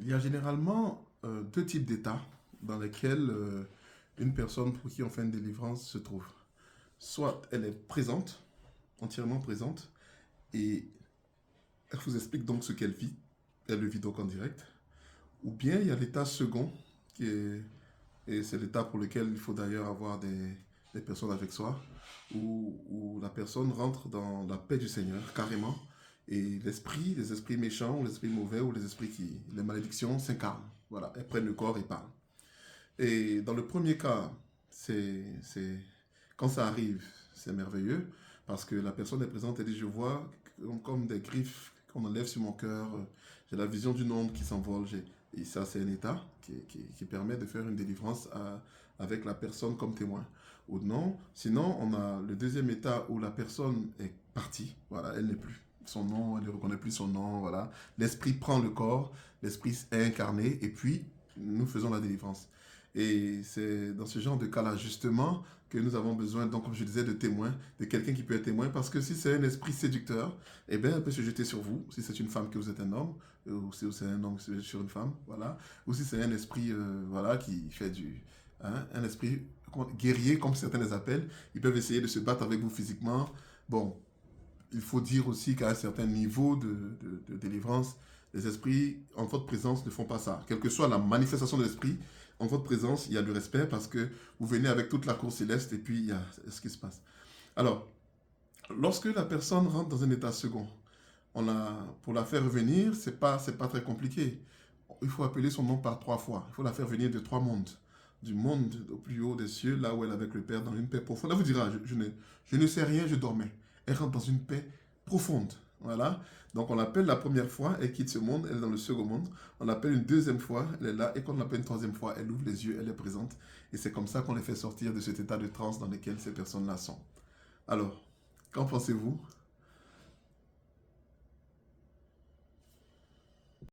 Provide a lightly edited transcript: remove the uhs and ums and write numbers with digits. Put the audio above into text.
Il y a généralement deux types d'états dans lesquels une personne pour qui on fait une délivrance se trouve. Soit elle est présente, entièrement présente, et elle vous explique donc ce qu'elle vit, elle le vit donc en direct. Ou bien il y a l'état second, qui est, et c'est l'état pour lequel il faut d'ailleurs avoir des personnes avec soi, où la personne rentre dans la paix du Seigneur, carrément, et l'esprit, les esprits méchants, ou les esprits mauvais, ou les esprits les malédictions s'incarnent. Voilà, elles prennent le corps et parlent. Et dans le premier cas, quand ça arrive, c'est merveilleux, parce que la personne est présente et dit, je vois comme des griffes qu'on enlève sur mon cœur, j'ai la vision d'une ombre qui s'envole, et ça c'est un état qui permet de faire une délivrance avec la personne comme témoin. Ou non, sinon on a le deuxième état où la personne est partie, voilà, elle n'est plus. Son nom, elle ne reconnaît plus son nom, voilà. L'esprit prend le corps, l'esprit est incarné, et puis nous faisons la délivrance. Et c'est dans ce genre de cas-là, justement, que nous avons besoin, donc, comme je disais, de témoins, de quelqu'un qui peut être témoin, parce que si c'est un esprit séducteur, eh bien, elle peut se jeter sur vous, si c'est une femme que vous êtes un homme, ou si c'est un homme sur une femme, voilà, ou si c'est un esprit, voilà, qui fait un esprit guerrier, comme certains les appellent, ils peuvent essayer de se battre avec vous physiquement. Bon, il faut dire aussi qu'à un certain niveau de délivrance, les esprits, en votre présence, ne font pas ça. Quelle que soit la manifestation de l'esprit, en votre présence, il y a du respect parce que vous venez avec toute la cour céleste et puis il y a ce qui se passe. Alors, lorsque la personne rentre dans un état second, pour la faire revenir, c'est pas très compliqué. Il faut appeler son nom par 3 fois. Il faut la faire venir de 3 mondes. Du monde au plus haut des cieux, là où elle est avec le Père, dans une paix profonde. Elle vous dira, je ne sais rien, je dormais. Elle rentre dans une paix profonde. Voilà. Donc on l'appelle la première fois, elle quitte ce monde, elle est dans le second monde. On l'appelle une deuxième fois, elle est là. Et quand on l'appelle une troisième fois, elle ouvre les yeux, elle est présente. Et c'est comme ça qu'on les fait sortir de cet état de transe dans lequel ces personnes-là sont. Alors, qu'en pensez-vous?